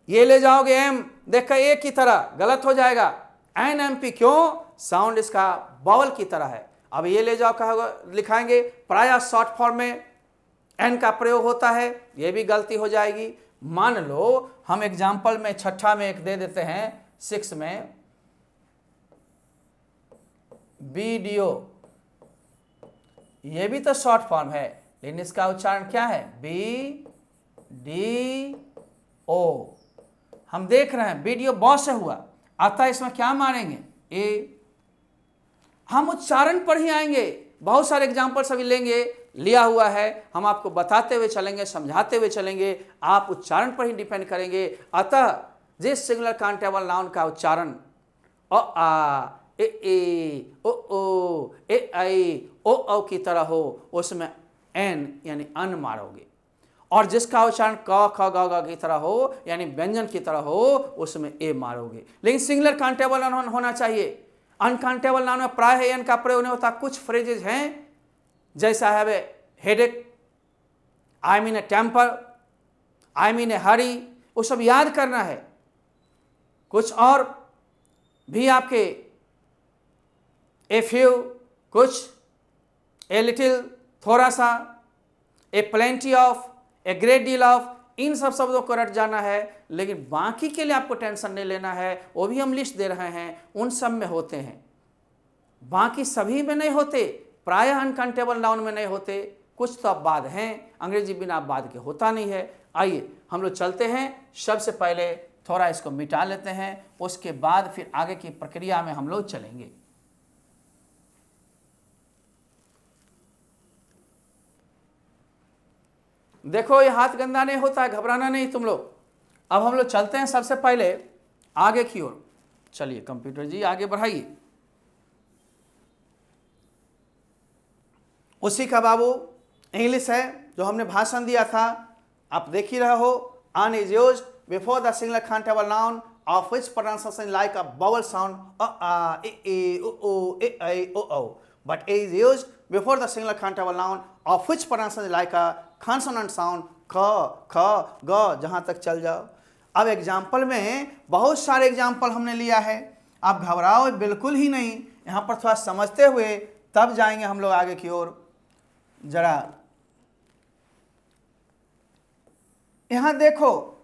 ये ले जाओगे एम, देखकर ए की तरह, गलत हो जाएगा। एन एम पी, क्यों? साउंड इसका बावल की तरह है। अब ये ले जाओ, कहोगे, लिखाएंगे, प्रायः शॉर्ट फॉर्म में एन का प्रयोग होता है, ये भी गलती हो जाएगी। मान लो हम एग्जाम्पल में छठा में एक दे देते हैं, 6 में वीडियो, ये भी तो शॉर्ट फॉर्म है, लेकिन इसका उच्चारण क्या है? BDO। हम देख रहे हैं वीडियो ब से हुआ, अतः इसमें क्या मारेंगे? ए। हम उच्चारण पर ही आएंगे, बहुत सारे एग्जाम्पल्स अभी लेंगे, लिया हुआ है, हम आपको बताते हुए चलेंगे, समझाते हुए चलेंगे, आप उच्चारण पर ही डिपेंड करेंगे। अतः जिस सिंगुलर काउंटेबल नाउन का उच्चारण अ आ ए ओ ए आई ओ की तरह हो, उसमें एन यानी अन मारोगे, और जिसका उच्चारण क ख ग ग की तरह हो यानी व्यंजन की तरह हो, उसमें ए मारोगे। लेकिन सिंगुलर काउंटेबल नाउन होना चाहिए। अनकाउंटेबल नाउन में प्राय एन का प्रयोग नहीं होता। कुछ फ्रेजेज हैं जैसा है headache, I mean a temper, I mean a hurry, वो सब याद करना है। कुछ और भी आपके ए फ्यू, कुछ ए लिटिल, थोड़ा सा, a plenty of, a great deal of, इन सब शब्दों को रट जाना है। लेकिन बाकी के लिए आपको टेंशन नहीं लेना है, वो भी हम लिस्ट दे रहे हैं, उन सब में होते हैं, बाकी सभी में नहीं होते। प्रायः अनकाउंटेबल नाउन में नहीं होते, कुछ तो अपवाद हैं, अंग्रेजी बिना अपवाद के होता नहीं है। आइए हम लोग चलते हैं, सबसे पहले थोड़ा इसको मिटा लेते हैं, उसके बाद फिर आगे की प्रक्रिया में हम लोग चलेंगे। देखो ये हाथ गंदा नहीं होता है, घबराना नहीं तुम लोग। अब हम लोग चलते हैं सबसे पहले आगे की ओर। चलिए कंप्यूटर जी आगे बढ़ाइए। उसी का बाबू इंग्लिश है जो हमने भाषण दिया था, आप देख ही रहे हो। An is used before the singular countable noun of which pronunciation like a vowel sound अ आ ए ओ ए आई ओ, but a is used before the singular countable noun of which pronunciation like a consonant sound ख ख ग, जहां तक चल जाओ। अब एग्जाम्पल में बहुत सारे एग्जाम्पल हमने लिया है, आप घबराओ बिल्कुल ही नहीं, यहाँ पर थोड़ा समझते हुए तब जाएंगे हम लोग आगे की ओर। जरा यहां देखो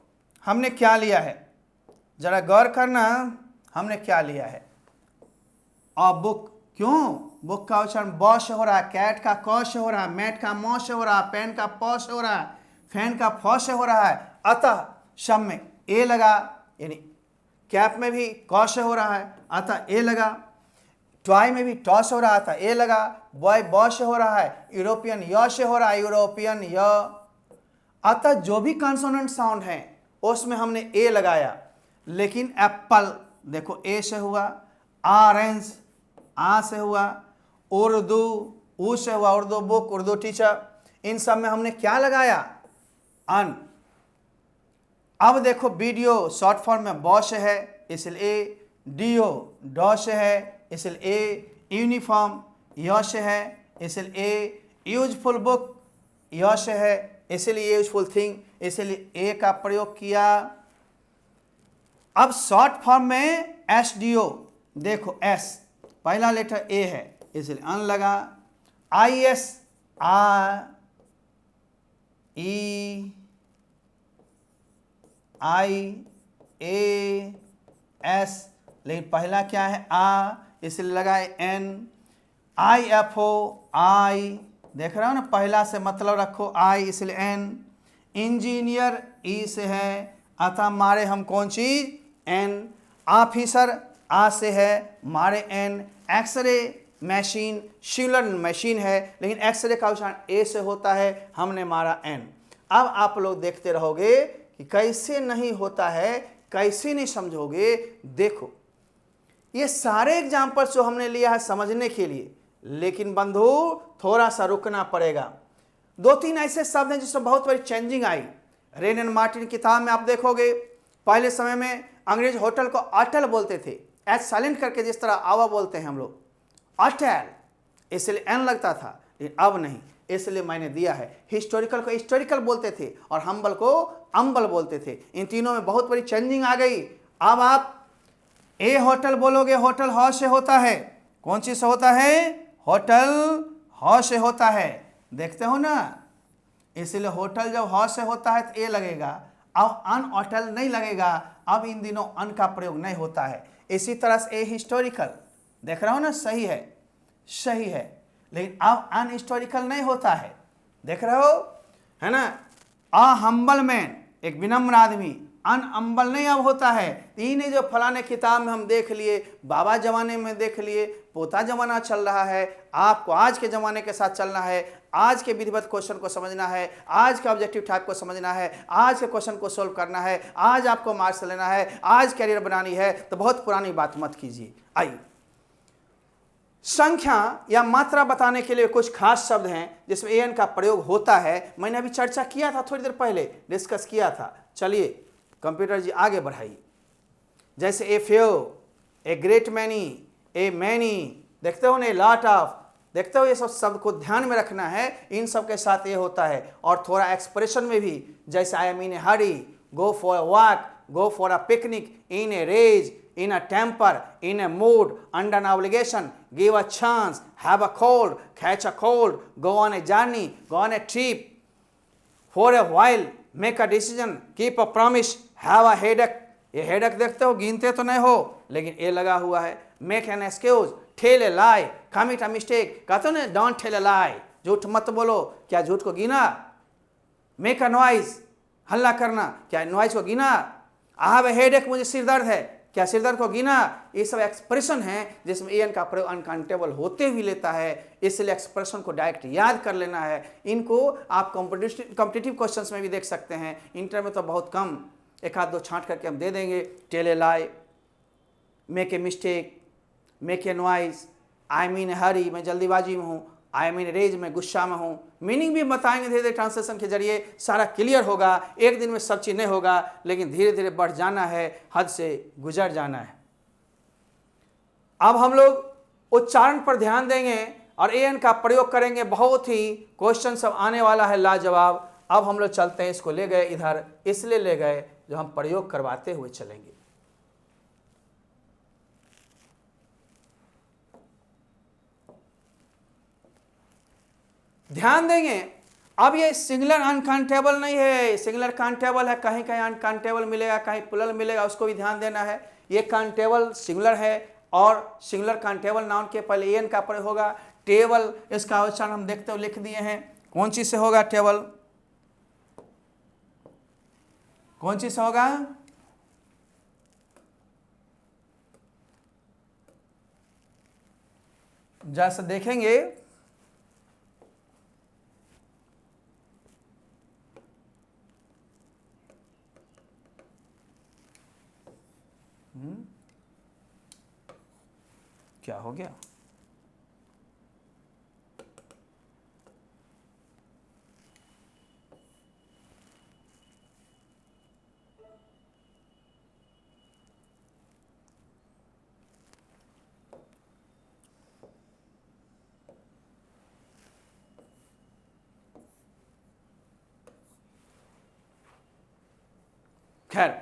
हमने क्या लिया है, जरा गौर करना हमने क्या लिया है। और बुक, क्यों बुक का उच्चारण ब से हो रहा है, कैट का क से हो रहा है, मैट का म से हो रहा है, पेन का प से हो रहा है, फैन का फ से हो रहा है, अतः सब में ए लगा, यानी कैप में भी क से हो रहा है अतः ए लगा, टॉय में भी टॉ से हो रहा था ए लगा, बॉय ब से हो रहा है, यूरोपियन य से हो रहा है, यूरोपियन य। अतः जो भी कॉन्सोनेंट साउंड है उसमें हमने ए लगाया। लेकिन एप्पल देखो ए से हुआ, ऑरेंज आ से हुआ, उर्दू ऊ से हुआ, उर्दू बुक, उर्दू टीचर, इन सब में हमने क्या लगाया? अन। अब देखो वीडियो शॉर्ट फॉर्म में ब से है इसलिए ए, डीओ ड से है इसलिए ए, यूनिफॉर्म य से है इसलिए ए, यूजफुल बुक य से है इसलिए यूजफुल थिंग, इसलिए ए का प्रयोग किया। अब शॉर्ट फॉर्म में एस डी ओ, देखो एस पहला लेटर ए है इसलिए अन लगा, I S uh E I A S, लेकिन पहला क्या है आ, इसलिए लगाए एन। आई एफ ओ आई, देख रहे हो ना, पहला से मतलब रखो आई इसलिए एन। इंजीनियर ई से है अतः मारे हम कौन चीज? एन। ऑफिसर आ से है मारे एन। एक्सरे मशीन, शिवलर मशीन है लेकिन एक्सरे का उच्चारण ए से होता है, हमने मारा एन। अब आप लोग देखते रहोगे कि कैसे नहीं होता है, कैसे नहीं समझोगे। देखो ये सारे एग्जाम्पल्स जो हमने लिया है समझने के लिए, लेकिन बंधु थोड़ा सा रुकना पड़ेगा। दो तीन ऐसे शब्द हैं जिसमें बहुत बड़ी changing I. Rain and Martin किताब में आप देखोगे पहले समय में अंग्रेज होटल को अटल बोलते थे, एच साइलेंट करके, जिस तरह आवा बोलते हैं हम लोग, अटल, इसलिए एन लगता था, लेकिन अब नहीं, इसलिए मैंने दिया है। हिस्टोरिकल को हिस्टोरिकल बोलते थे और हम्बल को अम्बल बोलते थे। इन तीनों में बहुत बड़ी चेंजिंग आ गई। अब आप ए होटल बोलोगे, होटल ह से होता है, कौन चीज से होता है? होटल ह से होता है, देखते हो ना, इसलिए होटल जब ह से होता है तो ए लगेगा, अब अन होटल नहीं लगेगा। अब इन दिनों अन का प्रयोग नहीं होता है। इसी तरह से ए हिस्टोरिकल, देख रहे हो ना, सही है, सही है। लेकिन अब अनहिस्टोरिकल नहीं होता है, देख रहे हो, है ना। अ हम्बल मैन, एक विनम्र आदमी, अनअम्बल नहीं अब होता है। इन्हें जो फलाने किताब में हम देख लिए, बाबा जमाने में देख लिए, पोता जमाना चल रहा है, आपको आज के ज़माने के साथ चलना है, आज के विधिवत क्वेश्चन को समझना है, आज के ऑब्जेक्टिव टाइप को समझना है, आज के क्वेश्चन को सोल्व करना है, आज आपको मार्क्स लेना है, आज कैरियर बनानी है, तो बहुत पुरानी बात मत कीजिए। आइए, संख्या या मात्रा बताने के लिए कुछ खास शब्द हैं जिसमें एन का प्रयोग होता है। मैंने अभी चर्चा किया था, थोड़ी देर पहले डिस्कस किया था। चलिए कंप्यूटर जी आगे बढ़ाइए। जैसे a few, a great many, A many, देखते हो ना, लॉट ऑफ, देखते हो, ये सब शब्द को ध्यान में रखना है, इन सब के साथ ये होता है। और थोड़ा एक्सप्रेशन में भी, जैसे I am in a hurry, go for a walk, go for a picnic, in a rage, in a temper, in a mood, under an obligation, give a chance, have a cold, catch a cold, go on a journey, go on a trip, for a while, make a decision, keep a promise, have a headache। ये headache देखते हो, गिनते तो नहीं हो, लेकिन ये लगा हुआ है। make an excuse, tell a lie, commit a mistake, कहते हो ना, don't tell a lie, झूठ मत बोलो, क्या झूठ को गिना। make a noise, हल्ला करना, क्या noise को गिना। I have a headache, मुझे सिर दर्द है, क्या सिर दर्द को गिना। ये सब एक्सप्रेशन है जिसमें एन का प्रयोग अनकाउंटेबल होते हुए लेता है, इसलिए एक्सप्रेशन को डायरेक्ट याद कर लेना है। इनको आप कॉम्पिटिटिव क्वेश्चंस में भी देख सकते हैं, इंटर में तो बहुत कम, एक आध दो छांट करके हम दे देंगे। Tell a lie, make a mistake, make a noise, I mean hurry, मैं जल्दीबाजी में हूँ, आई मीन रेज, में गुस्सा में हूँ। मीनिंग भी बताएंगे धीरे धीरे, ट्रांसलेशन के जरिए सारा क्लियर होगा। एक दिन में सब चीज़ नहीं होगा, लेकिन धीरे धीरे बढ़ जाना है, हद से गुजर जाना है। अब हम लोग उच्चारण पर ध्यान देंगे और एन का प्रयोग करेंगे। बहुत ही क्वेश्चन सब आने वाला है लाजवाब। अब हम लोग चलते हैं, इसको ले गए इधर, इसलिए ले गए जो हम प्रयोग करवाते हुए चलेंगे। ध्यान देंगे, अब ये सिंगुलर अनकाउंटेबल नहीं है, सिंगुलर काउंटेबल है, कहीं कहीं अनकाउंटेबल मिलेगा, कहीं प्लुरल मिलेगा, उसको भी ध्यान देना है। ये काउंटेबल सिंगुलर है और सिंगुलर काउंटेबल नाउन के पहले एन का प्रयोग होगा। टेबल, इसका उच्चारण हम देखते हुए लिख दिए हैं, कौन चीज से होगा टेबल, कौन चीज से होगा, जैसे देखेंगे क्या हो गया, खैर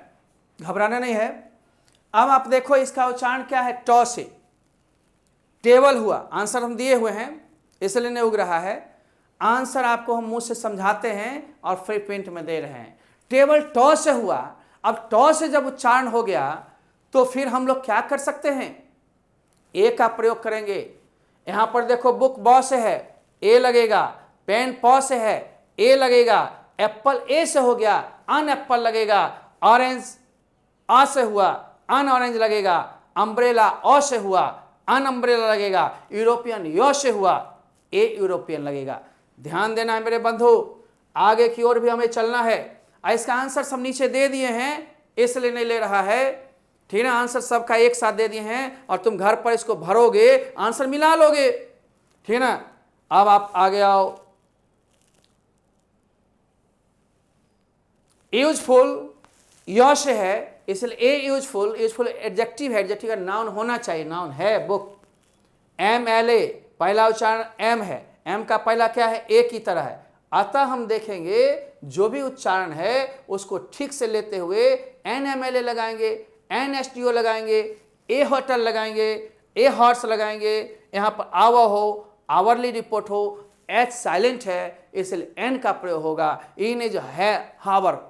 घबराना नहीं है। अब आप देखो इसका उच्चारण क्या है, टॉ से टेबल हुआ। आंसर हम दिए हुए हैं इसलिए नहीं उग रहा है, आंसर आपको हम मुंह से समझाते हैं और फिर प्रिंट में दे रहे हैं। टेबल टॉ से हुआ। अब टॉ से जब उच्चारण हो गया तो फिर हम लोग क्या कर सकते हैं, ए का प्रयोग करेंगे। यहां पर देखो बुक बॉ से है, ए लगेगा, पेन पॉ से है, ए लगेगा, एप्पल ए से हो गया, अन एप्पल लगेगा, ऑरेंज आ से हुआ, अन ऑरेंज लगेगा, अम्ब्रेला ओ से हुआ, अन अम्ब्रेला लगेगा, यूरोपियन यो से हुआ, ए यूरोपियन लगेगा। ध्यान देना है मेरे बंधु, आगे की ओर भी हमें चलना है। इसका आंसर सब नीचे दे दिए हैं इसलिए नहीं ले रहा है, ठीक है। आंसर सबका एक साथ दे दिए हैं और तुम घर पर इसको भरोगे, आंसर मिला लोगे, ठीक है ना। अब आप आगे आओ, यूजफुल यो से है इसलिए ए यूजफुल, यूजफुल एडजेक्टिव है, एडजेक्टिव का नाउन होना चाहिए, नाउन है बुक। एम एल ए, पहला उच्चारण एम है, एम का पहला क्या है, ए की तरह है। अतः हम देखेंगे जो भी उच्चारण है उसको ठीक से लेते हुए एन एम एल ए लगाएंगे, एन एस टी ओ लगाएंगे, ए होटल लगाएंगे, ए हॉर्स लगाएंगे, यहाँ पर आवर हो, आवरली रिपोर्ट हो, एच साइलेंट है इसलिए एन का प्रयोग होगा। इन्हें जो है हावर,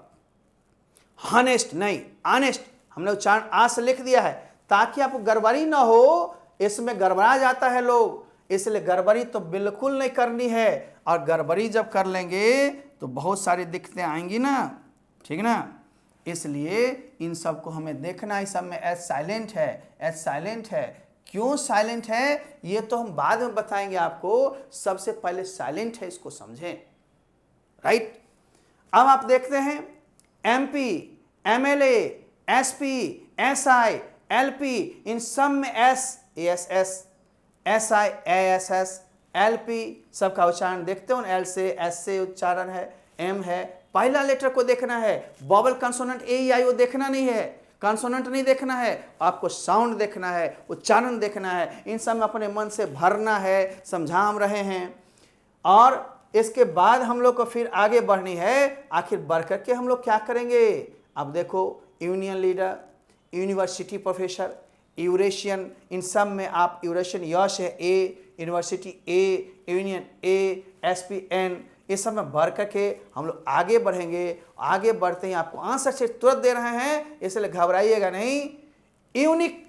हॉनेस्ट नहीं ऑनेस्ट, हमने उच्चारण आ से लिख दिया है ताकि आपको गड़बड़ी ना हो। इसमें गड़बड़ा जाता है लोग, इसलिए गड़बड़ी तो बिल्कुल नहीं करनी है, और गड़बड़ी जब कर लेंगे तो बहुत सारी दिक्कतें आएंगी ना, ठीक ना। इसलिए इन सब को हमें देखना, इस सब में एस साइलेंट है, एस साइलेंट है। क्यों साइलेंट है ये तो हम बाद में बताएंगे आपको, सबसे पहले साइलेंट है इसको समझें, राइट। अब आप देखते हैं MP, MLA, SP, SI, LP, इन सब में S, ASS, SI, ASS, LP, सबका उच्चारण देखते हो, एल से एस से उच्चारण है, एम है, पहला लेटर को देखना है, वोवेल कंसोनेंट ए आई ओ देखना नहीं है, कंसोनेंट नहीं देखना है, आपको साउंड देखना है, उच्चारण देखना है, इन सब में अपने मन से भरना है, समझा हम रहे हैं। और इसके बाद हम लोग को फिर आगे बढ़नी है, आखिर बढ़ करके हम लोग क्या करेंगे। अब देखो union leader, university professor, Eurasian, इन सब में आप यूरेशियन यश है a, university a, union a, SPN, इस सब में भर करके हम लोग आगे बढ़ेंगे। आगे बढ़ते ही आपको आंसर से तुरंत दे रहे हैं, इसलिए घबराइएगा नहीं। यूनिक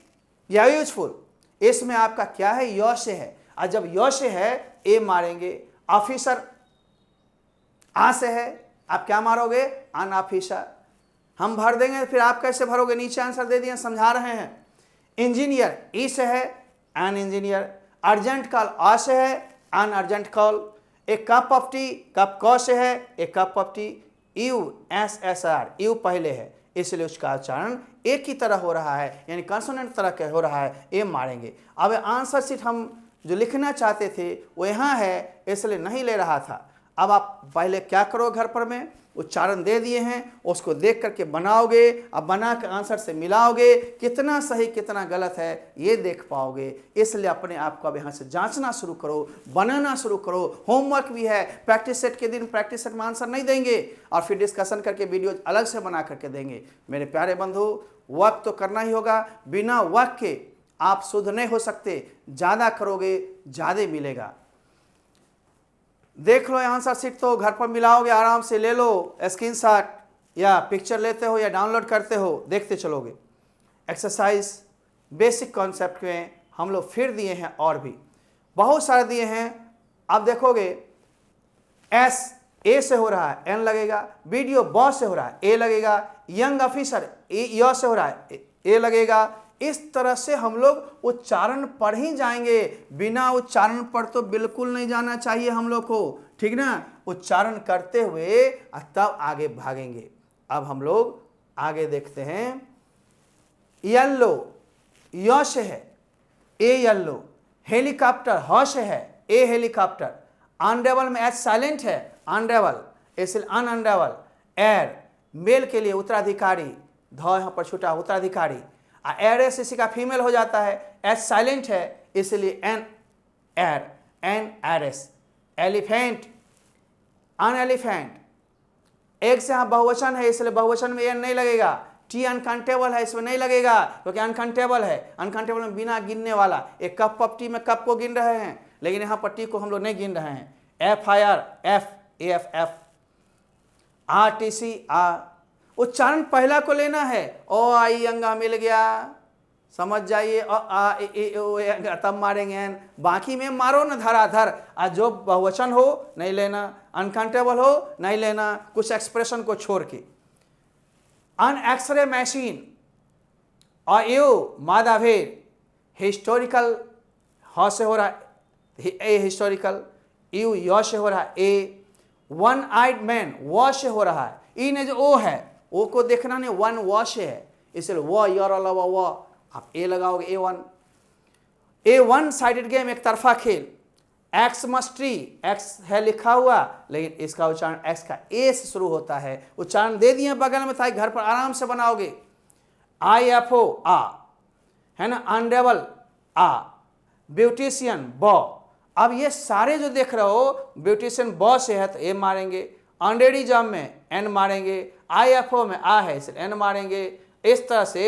या यूजफुल, इसमें आपका क्या है, यश है, और जब यश है ए मारेंगे। ऑफिसर आ से है, आप क्या मारोगे, अन ऑफिसर, हम भर देंगे, फिर आप कैसे भरोगे, नीचे आंसर दे दिए, समझा रहे हैं। इंजीनियर ई से है, एन इंजीनियर। अर्जेंट कॉल आ से है, अन अर्जेंट कॉल। एक कप ऑफ टी, कप क से है, एक cup of T. U S S R, you पहले है, इसलिए उसका उच्चारण एक की तरह हो रहा है, यानी कंसोनेंट तरह के हो रहा है, ए मारेंगे। अब आंसर शीट हम जो लिखना चाहते थे वो यहाँ है, इसलिए नहीं ले रहा था। अब आप पहले क्या करो, घर पर में उच्चारण दे दिए हैं, उसको देख करके बनाओगे, अब बना के आंसर से मिलाओगे, कितना सही कितना गलत है ये देख पाओगे। इसलिए अपने आप को अब यहाँ से जांचना शुरू करो, बनाना शुरू करो। होमवर्क भी है, प्रैक्टिस सेट के दिन प्रैक्टिस सेट में आंसर नहीं देंगे और फिर डिस्कशन करके वीडियो अलग से बना करके देंगे। मेरे प्यारे बंधु, वर्क तो करना ही होगा, बिना वर्क के आप शुद्ध नहीं हो सकते। ज़्यादा करोगे ज़्यादा मिलेगा। देख लो आंसर शीट, तो घर पर मिलाओगे, आराम से ले लो स्क्रीनशॉट, या पिक्चर लेते हो या डाउनलोड करते हो, देखते चलोगे। एक्सरसाइज बेसिक कॉन्सेप्ट में हम लोग फिर दिए हैं, और भी बहुत सारे दिए हैं। आप देखोगे एस ए से हो रहा है, एन लगेगा। वीडियो बॉस से हो रहा है, ए लगेगा। यंग ऑफिसर य से हो रहा है, ए लगेगा। इस तरह से हम लोग उच्चारण पढ़ ही जाएंगे, बिना उच्चारण पर तो बिल्कुल नहीं जाना चाहिए हम लोग को, ठीक ना। उच्चारण करते हुए तब आगे भागेंगे। अब हम लोग आगे देखते हैं। येलो यश है, ए येलो। हेलीकॉप्टर हश है, ए हेलीकॉप्टर। अनरेबल में एच साइलेंट है, अनरेबल, इसलिए अनरेबल। एयर मेल के लिए उत्तराधिकारी, ध यहाँ पर छूटा, उत्तराधिकारी। एयरएस इसी का फीमेल हो जाता है, एच साइलेंट है, इसलिए एन एयर, एन एरएस। एलिफेंट, अन एलिफेंट। एक से यहाँ बहुवचन है, इसलिए बहुवचन में एन नहीं लगेगा। टी अनकाउंटेबल है, इसमें नहीं लगेगा क्योंकि अनकाउंटेबल है। अनकाउंटेबल में बिना गिनने वाला। एक कप ऑफ टी में कप को गिन रहे हैं, लेकिन यहाँ पर टी को हम लोग नहीं गिन रहे हैं। F I R, F A F F. R T C आ, उच्चारण पहला को लेना है। ओ आई अंगा मिल गया, समझ जाइए, आ ए ओ तब मारेंगे एन, बाकी में मारो न धराधर। आज जो बहुवचन हो नहीं लेना, अनकाउंटेबल हो नहीं लेना, कुछ एक्सप्रेशन को छोड़ के। अन एक्सरे मशीन, और यू मादाभेर। हिस्टोरिकल ह से हो रहा है, ए हिस्टोरिकल। यू य से हो रहा है, ए। वन आइड मैन व से हो रहा है, ई ने जो ओ है, ओ को देखना नहीं, वन व से है, इसलिए व यर अलावा व, आप ए लगाओगे, ए वन। ए वन साइडेड गेम, एक तरफा खेल। एक्स मस्ट्री, एक्स है लिखा हुआ, लेकिन इसका उच्चारण एक्स का ए से शुरू होता है। उच्चारण दे दिए बगल में, था घर पर आराम से बनाओगे। आई एफ ओ आ, है ना। अनरेबल आ। ब्यूटिशियन ब। अब ये सारे जो देख रहे हो, ब्यूटिशियन ब से है तो ए मारेंगे। अनरेडी जॉब में एन मारेंगे। आई एफ ओ में आ है, इसलिए एन मारेंगे। इस तरह से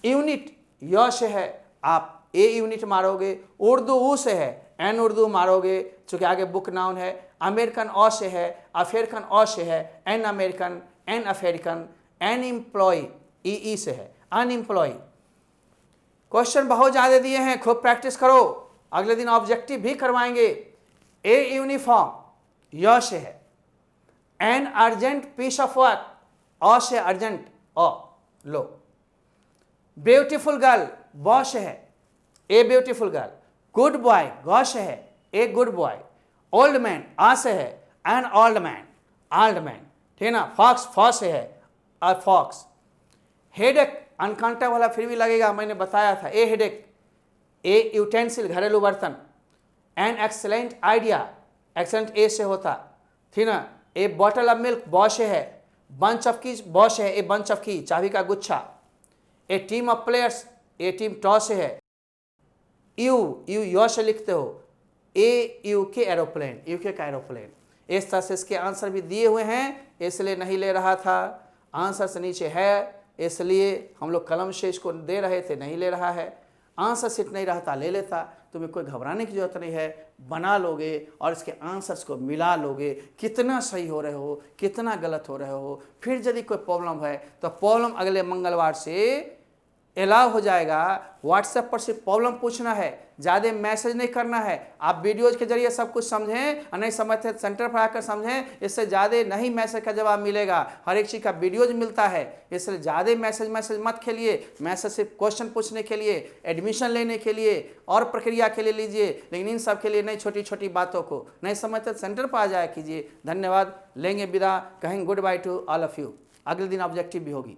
यूनिट य से है, आप ए यूनिट मारोगे। उर्दू ऊ से है, एन उर्दू मारोगे, चूंकि आगे बुक नाउन है। अमेरिकन अ से है, अफ्रीकन अ से है, an American, an African. An employ ई से है, अनएम्प्लॉय। क्वेश्चन बहुत ज़्यादा दिए हैं, खूब प्रैक्टिस करो। अगले दिन ऑब्जेक्टिव भी करवाएंगे। ए यूनिफॉर्म य से है। An urgent piece of work अ से अर्जेंट अ लो। ब्यूटीफुल गर्ल ब से है। A beautiful girl. Good boy ग से है। A good boy. Old man आ से है। An old man old man, ठीक है ना। फॉक्स फ से है। A fox. हेडेक अनकांटा वाला फिर भी लगेगा, मैंने बताया था। ए हेडेक। ए यूटेंसिल घरेलू बर्तन। एन एक्सलेंट आइडिया एक्सेलेंट ए से होता, ठीक ना। ए बॉटल ऑफ मिल्क ब से है। बंच ऑफ कीज ब से है। ए बंच ऑफ की चाबी का गुच्छा। A team of players a team ट से है। यू यू य से लिखते हो। ए यूके एरोप्लेन यूके का एरोप्लेन। इस तरह से इसके आंसर भी दिए हुए हैं, इसलिए नहीं ले रहा था। आंसर से नीचे है इसलिए हम लोग कलम से इसको दे रहे थे, नहीं ले रहा है। आंसर सीट नहीं रहता ले लेता। तुम्हें कोई घबराने की जरूरत नहीं है, बना लोगे और इसके आंसर्स को मिला लोगे। कितना सही हो रहे हो, कितना गलत हो रहे हो। फिर यदि कोई प्रॉब्लम है तो प्रॉब्लम अगले मंगलवार से अलाउ हो जाएगा। व्हाट्सएप पर सिर्फ प्रॉब्लम पूछना है, ज़्यादा मैसेज नहीं करना है। आप वीडियोज के जरिए सब कुछ समझें और नहीं समझते सेंटर पर आकर समझें, इससे ज़्यादा नहीं मैसेज का जवाब मिलेगा। हर एक चीज़ का वीडियोज मिलता है, इसलिए ज़्यादा मैसेज मत खेलिए। मैसेज सिर्फ क्वेश्चन पूछने के लिए, एडमिशन लेने के लिए और प्रक्रिया के लिए लीजिए, लेकिन इन सब के लिए नहीं। छोटी छोटी बातों को नहीं समझते सेंटर पर आ जाया कीजिए। धन्यवाद। लेंगे विदा, कहेंगे good by two all of you. अगले दिन ऑब्जेक्टिव भी होगी।